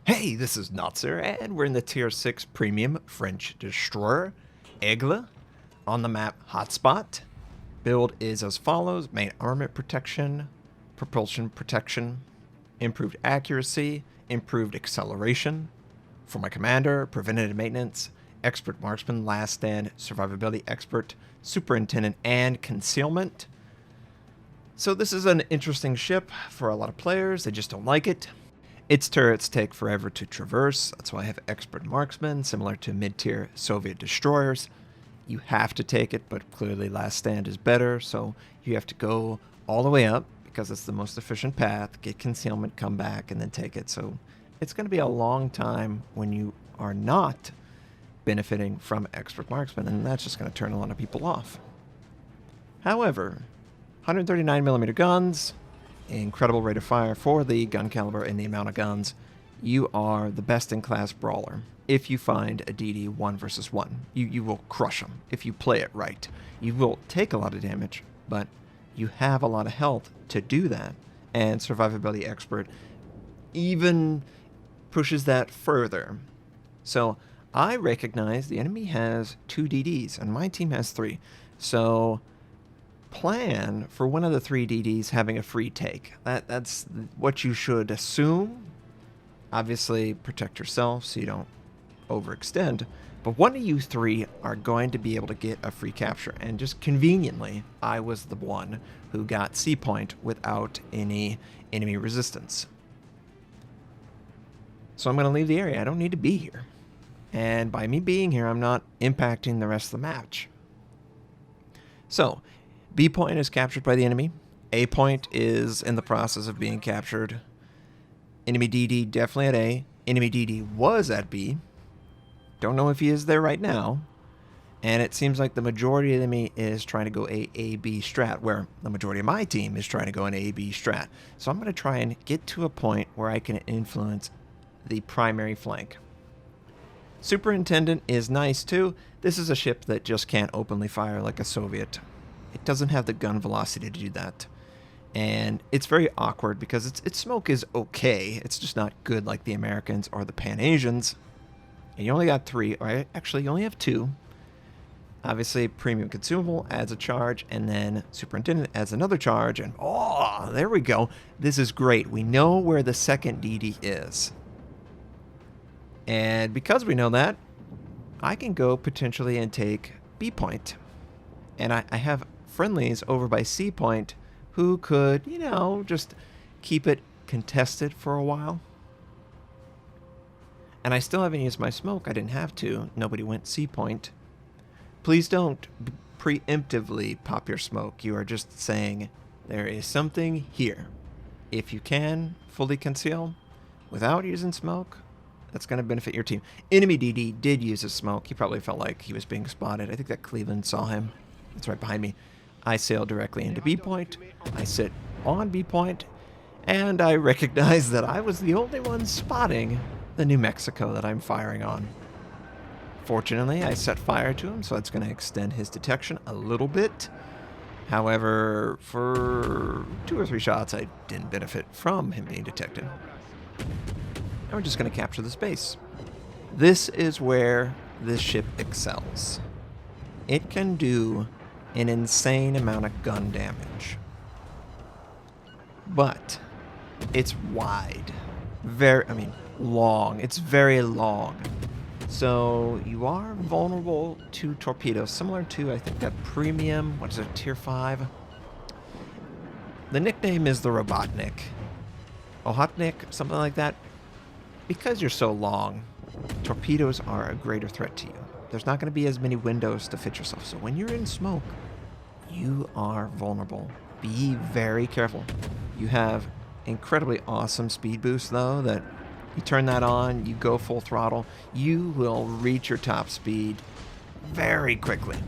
Hey, this is Notser, and we're in the Tier 6 Premium French Destroyer, Aigle, on the map Hotspot. Build is as follows: main armament protection, propulsion protection, improved accuracy, improved acceleration. For my commander, preventative maintenance, expert marksman, last stand, survivability expert, superintendent, and concealment. So this is an interesting ship for a lot of players. They just don't like it. Its turrets take forever to traverse. That's why I have expert marksmen, similar to mid-tier Soviet destroyers. You have to take it, but clearly last stand is better, so you have to go all the way up because it's the most efficient path, get concealment, come back, and then take it. So it's going to be a long time when you are not benefiting from expert marksmen, and that's just going to turn a lot of people off. However, 139mm guns, incredible rate of fire for the gun caliber and the amount of guns. You are the best in class brawler. If you find a DD 1 versus 1, you will crush them if you play it right. You will take a lot of damage, but you have a lot of health to do that. And survivability expert even pushes that further. So I recognize the enemy has 2 DDs and my team has 3. So plan for one of the 3 DDs having a free take. That's what you should assume. Obviously, protect yourself so you don't overextend. But one of you 3 are going to be able to get a free capture. And just conveniently, I was the one who got C point without any enemy resistance. So I'm going to leave the area. I don't need to be here. And by me being here, I'm not impacting the rest of the match. So B point is captured by the enemy. A point is in the process of being captured. Enemy DD definitely at A. Enemy DD was at B. Don't know if he is there right now. And it seems like the majority of the enemy is trying to go A-B strat, where the majority of my team is trying to go an A-B strat. So I'm going to try and get to a point where I can influence the primary flank. Superintendent is nice too. This is a ship that just can't openly fire like a Soviet. It doesn't have the gun velocity to do that. And it's very awkward because its smoke is okay. It's just not good like the Americans or the Pan-Asians. And you only got 3, or actually you only have 2. Obviously, premium consumable adds a charge, and then superintendent adds another charge, and oh, there we go. This is great. We know where the second DD is. And because we know that, I can go potentially and take B point. And I have friendlies over by C point who could, you know, just keep it contested for a while. And I still haven't used my smoke. I didn't have to. Nobody went C point. Please don't preemptively pop your smoke. You are just saying there is something here. If you can fully conceal without using smoke, that's going to benefit your team. Enemy DD did use a smoke. He probably felt like he was being spotted. I think that Cleveland saw him. It's right behind me. I sail directly into B point. I sit on B point, and I recognize that I was the only one spotting the New Mexico that I'm firing on. Fortunately, I set fire to him, so it's going to extend his detection a little bit. However, for 2 or 3 shots, I didn't benefit from him being detected. And we're just going to capture the space. This is where this ship excels. It can do an insane amount of gun damage. But it's wide. Long. It's very long. So you are vulnerable to torpedoes, similar to, I think, that premium, what is it, tier 5? The nickname is the Robotnik. Ohotnik, something like that. Because you're so long, torpedoes are a greater threat to you. There's not going to be as many windows to fit yourself. So when you're in smoke, you are vulnerable. Be very careful. You have incredibly awesome speed boost, though, that you turn that on, you go full throttle, you will reach your top speed very quickly.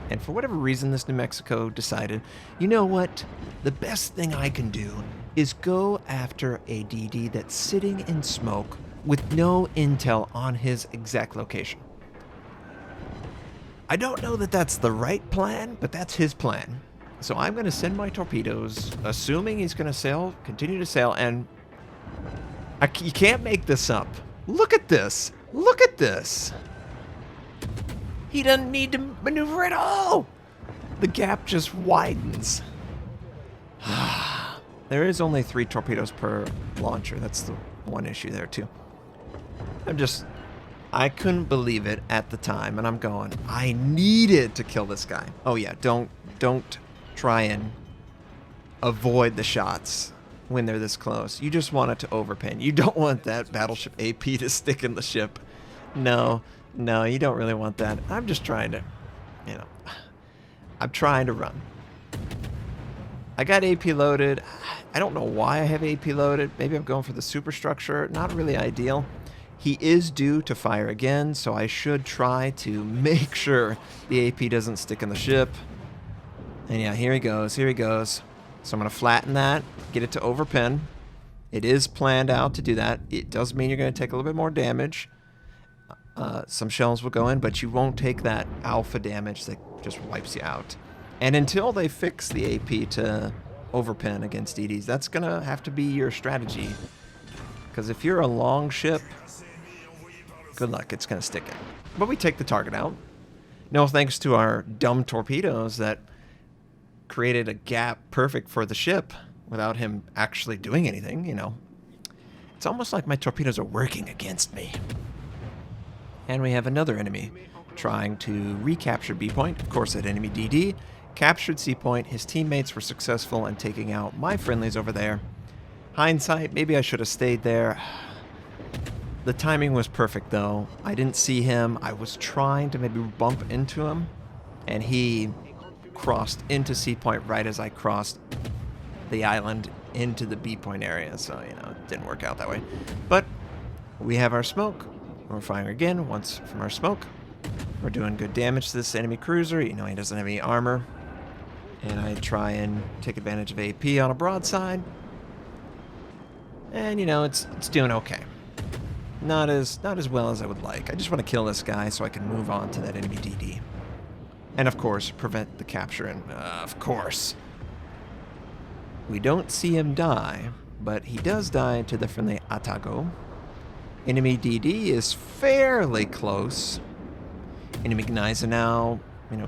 And for whatever reason, this New Mexico decided, you know what? The best thing I can do is go after a DD that's sitting in smoke with no intel on his exact location. I don't know that that's the right plan, but that's his plan. So I'm going to send my torpedoes, assuming he's going to sail, continue to sail, and You can't make this up. Look at this. Look at this. He doesn't need to maneuver at all. The gap just widens. There is only 3 torpedoes per launcher. That's the one issue there, too. I couldn't believe it at the time, and I'm going, I needed to kill this guy. Oh, yeah, don't try and avoid the shots when they're this close. You just want it to overpin. You don't want that battleship AP to stick in the ship. No, you don't really want that. I'm just trying to, I'm trying to run. I got AP loaded. I don't know why I have AP loaded. Maybe I'm going for the superstructure. Not really ideal. He is due to fire again, so I should try to make sure the AP doesn't stick in the ship. And yeah, here he goes. Here he goes. So I'm going to flatten that, get it to overpin. It is planned out to do that. It does mean you're going to take a little bit more damage. Some shells will go in, but you won't take that alpha damage that just wipes you out. And until they fix the AP to overpin against DDs, that's going to have to be your strategy. Because if you're a long ship, good luck, it's going to stick in. But we take the target out. No thanks to our dumb torpedoes that created a gap perfect for the ship without him actually doing anything, It's almost like my torpedoes are working against me. And we have another enemy trying to recapture B point. Of course, that enemy DD captured C point. His teammates were successful in taking out my friendlies over there. Hindsight, maybe I should have stayed there. The timing was perfect, though. I didn't see him. I was trying to maybe bump into him, and he crossed into C point right as I crossed the island into the B point area, so, it didn't work out that way. But we have our smoke. We're firing again once from our smoke. We're doing good damage to this enemy cruiser. He doesn't have any armor. And I try and take advantage of AP on a broadside. And, it's doing okay. Not as well as I would like. I just want to kill this guy so I can move on to that enemy DD. And, of course, prevent the capture. And, of course, we don't see him die, but he does die to the friendly Atago. Enemy DD is fairly close. Enemy Gneisenau,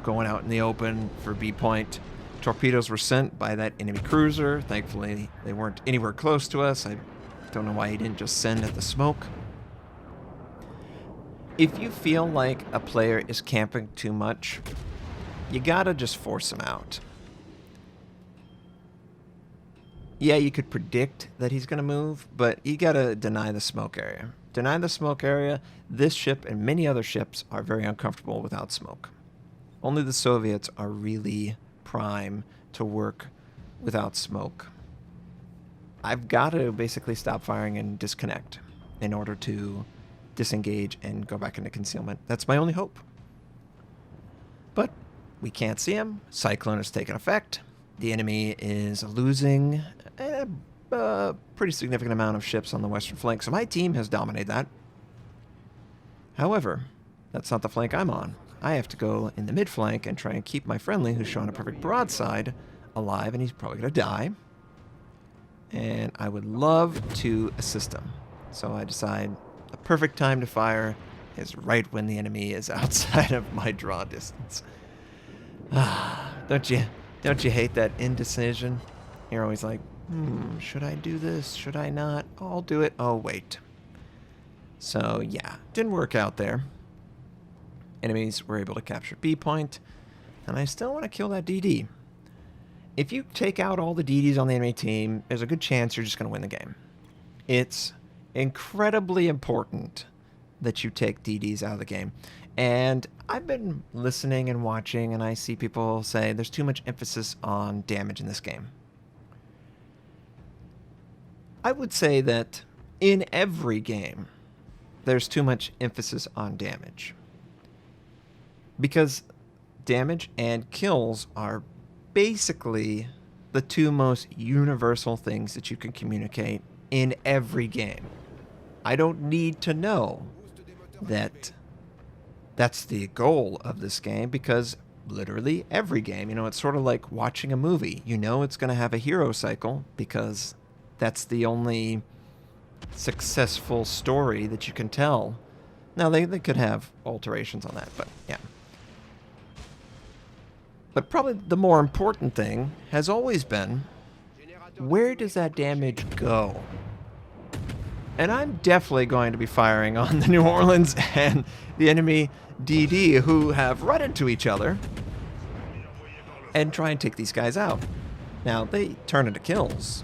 going out in the open for B point. Torpedoes were sent by that enemy cruiser. Thankfully, they weren't anywhere close to us. I don't know why he didn't just send at the smoke. If you feel like a player is camping too much, you gotta just force him out. Yeah, you could predict that he's gonna move, but you gotta deny the smoke area. Deny the smoke area. This ship and many other ships are very uncomfortable without smoke. Only the Soviets are really prime to work without smoke. I've got to basically stop firing and disconnect in order to disengage and go back into concealment. That's my only hope. But we can't see him. Cyclone has taken effect. The enemy is losing a pretty significant amount of ships on the western flank, so my team has dominated that. However, that's not the flank I'm on. I have to go in the mid flank and try and keep my friendly, who's showing a perfect broadside, alive, and he's probably going to die. And I would love to assist him. So I decide the perfect time to fire is right when the enemy is outside of my draw distance. Don't you hate that indecision? You're always like, should I do this? Should I not? I'll do it. Oh, wait. So, yeah, didn't work out there. Enemies were able to capture B point, and I still want to kill that DD. If you take out all the DDs on the enemy team, there's a good chance you're just going to win the game. It's incredibly important that you take DDs out of the game. And I've been listening and watching, and I see people say there's too much emphasis on damage in this game. I would say that in every game, there's too much emphasis on damage. Because damage and kills are basically the two most universal things that you can communicate in every game. I don't need to know that that's the goal of this game, because literally every game, it's sort of like watching a movie. It's going to have a hero cycle because that's the only successful story that you can tell. Now, they could have alterations on that, but yeah. But probably the more important thing has always been, where does that damage go? And I'm definitely going to be firing on the New Orleans and the enemy DD, who have run into each other, and try and take these guys out. Now, they turn into kills.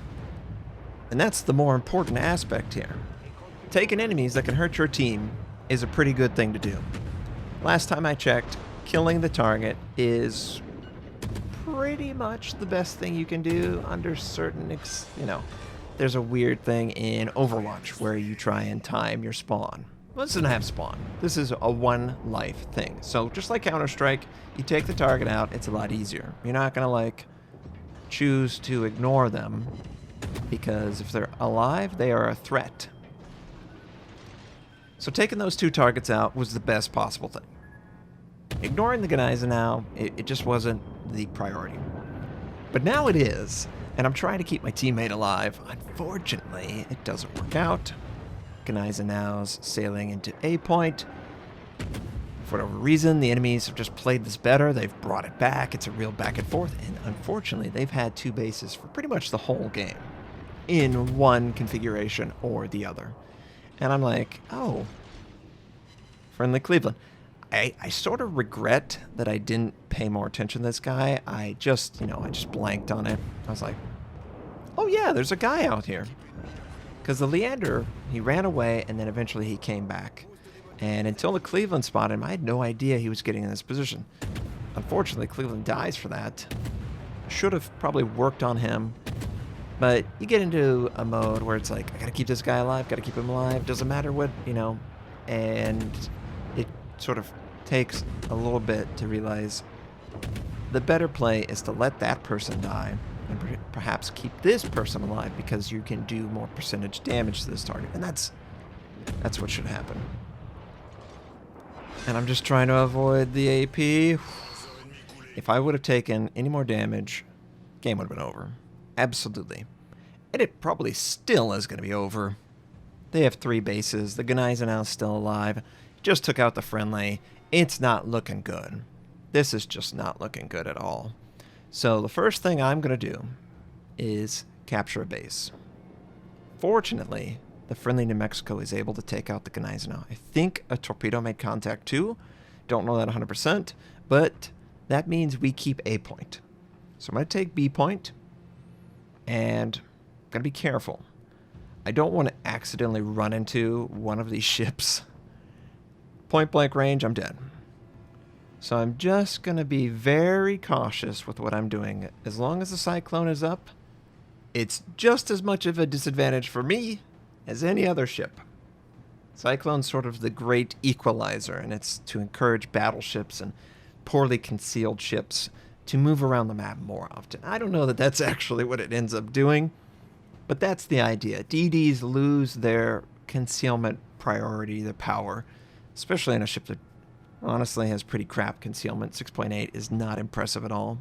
And that's the more important aspect here. Taking enemies that can hurt your team is a pretty good thing to do. Last time I checked, killing the target is pretty much the best thing you can do under certain, there's a weird thing in Overwatch where you try and time your spawn. Well, this doesn't have spawn. This is a one life thing. So just like Counter-Strike, you take the target out, it's a lot easier. You're not gonna choose to ignore them, because if they're alive, they are a threat. So taking those two targets out was the best possible thing. Ignoring the Gneisenau now, it just wasn't the priority. But now it is, and I'm trying to keep my teammate alive. Unfortunately, it doesn't work out. Gneisenau's sailing into A point. For whatever reason, the enemies have just played this better. They've brought it back. It's a real back and forth, and unfortunately, they've had two bases for pretty much the whole game in one configuration or the other. And I'm like, oh, friendly Cleveland. I sort of regret that I didn't pay more attention to this guy. I just blanked on it. I was like, oh yeah, there's a guy out here. Because the Leander, he ran away, and then eventually he came back. And until the Cleveland spotted him, I had no idea he was getting in this position. Unfortunately, Cleveland dies for that. Should have probably worked on him. But you get into a mode where it's like, I gotta keep this guy alive, gotta keep him alive, doesn't matter what, and it sort of takes a little bit to realize the better play is to let that person die and perhaps keep this person alive, because you can do more percentage damage to this target, and that's what should happen. And I'm just trying to avoid the AP. If I would have taken any more damage, game would have been over. Absolutely. And it probably still is going to be over. They have 3 bases. The Gneisenau is still alive. Just took out the friendly. It's not looking good. This is just not looking good at all. So the first thing I'm going to do is capture a base. Fortunately, the friendly New Mexico is able to take out the Gneisenau. I think a torpedo made contact too. Don't know that 100%, but that means we keep A point. So I'm going to take B point, and I'm going to be careful. I don't want to accidentally run into one of these ships. Point blank range, I'm dead. So I'm just going to be very cautious with what I'm doing. As long as the Cyclone is up, it's just as much of a disadvantage for me as any other ship. Cyclone's sort of the great equalizer, and it's to encourage battleships and poorly concealed ships to move around the map more often. I don't know that that's actually what it ends up doing, but that's the idea. DDs lose their concealment priority, their power, especially in a ship that honestly has pretty crap concealment. 6.8 is not impressive at all.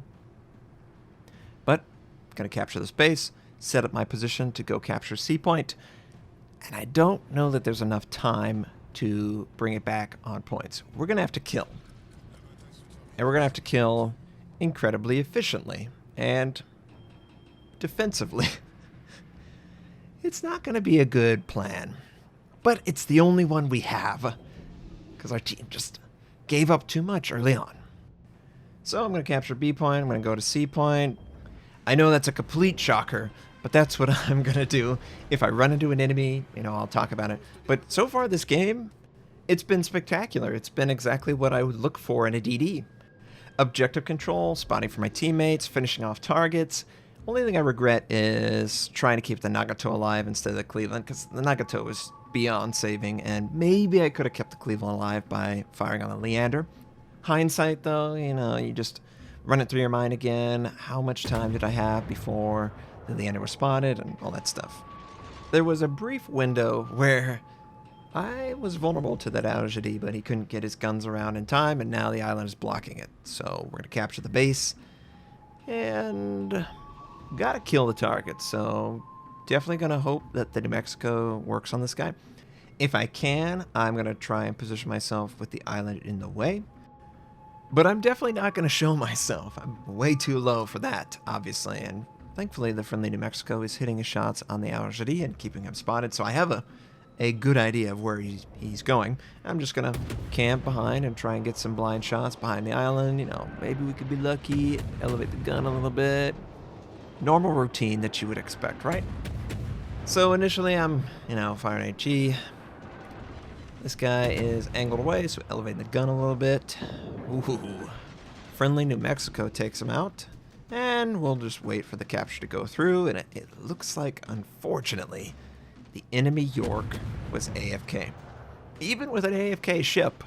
But I'm going to capture this base, set up my position to go capture C point, and I don't know that there's enough time to bring it back on points. We're going to have to kill. And we're going to have to kill incredibly efficiently and defensively. It's not going to be a good plan, but it's the only one we have, because our team just gave up too much early on. So I'm going to capture B point. I'm going to go to C point. I know that's a complete shocker, but that's what I'm going to do. If I run into an enemy, I'll talk about it. But so far this game, it's been spectacular. It's been exactly what I would look for in a DD. Objective control, spotting for my teammates, finishing off targets. Only thing I regret is trying to keep the Nagato alive instead of the Cleveland, because the Nagato was beyond saving, and maybe I could have kept the Cleveland alive by firing on the Leander. Hindsight, though, you just run it through your mind again. How much time did I have before the Leander was spotted and all that stuff? There was a brief window where I was vulnerable to that Aujadi, but he couldn't get his guns around in time, and now the island is blocking it. So we're going to capture the base, and gotta kill the target. So definitely going to hope that the New Mexico works on this guy. If I can, I'm going to try and position myself with the island in the way. But I'm definitely not going to show myself. I'm way too low for that, obviously. And thankfully, the friendly New Mexico is hitting his shots on the Algerie and keeping him spotted. So I have a good idea of where he's going. I'm just going to camp behind and try and get some blind shots behind the island. You know, maybe we could be lucky, elevate the gun a little bit. Normal routine that you would expect, right? So initially, I'm, firing HE. This guy is angled away, so elevating the gun a little bit. Ooh. Friendly New Mexico takes him out. And we'll just wait for the capture to go through. And it looks like, unfortunately, the enemy York was AFK. Even with an AFK ship,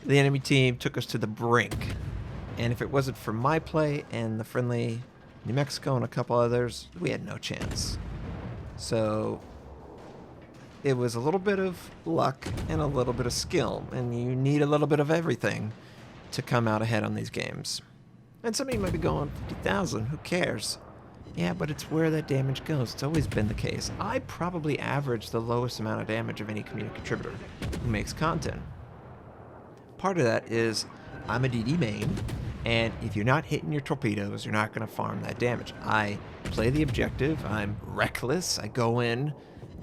the enemy team took us to the brink. And if it wasn't for my play and the friendly New Mexico and a couple others, we had no chance. So it was a little bit of luck and a little bit of skill, and you need a little bit of everything to come out ahead on these games. And some of you might be going, 50,000, who cares? Yeah, but it's where that damage goes. It's always been the case. I probably average the lowest amount of damage of any community contributor who makes content. Part of that is I'm a DD main, and if you're not hitting your torpedoes, you're not going to farm that damage. I play the objective, I'm reckless, I go in,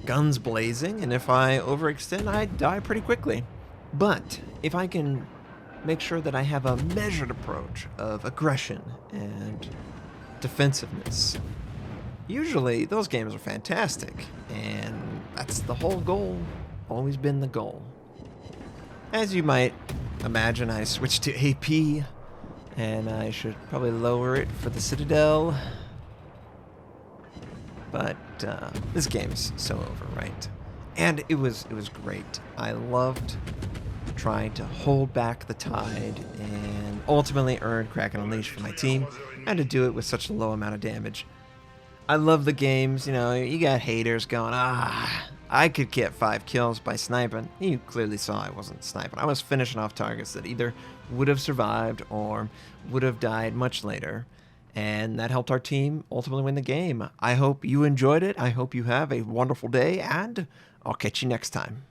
guns blazing, and if I overextend, I die pretty quickly. But if I can make sure that I have a measured approach of aggression and defensiveness, usually those games are fantastic, and that's the whole goal, always been the goal. As you might imagine, I switched to AP, and I should probably lower it for the Citadel. But this game's so over, right? And it was great. I loved trying to hold back the tide and ultimately earn Kraken Unleashed for my team, and to do it with such a low amount of damage. I love the games. You got haters going, I could get 5 kills by sniping. You clearly saw I wasn't sniping. I was finishing off targets that either would have survived or would have died much later. And that helped our team ultimately win the game. I hope you enjoyed it. I hope you have a wonderful day, and I'll catch you next time.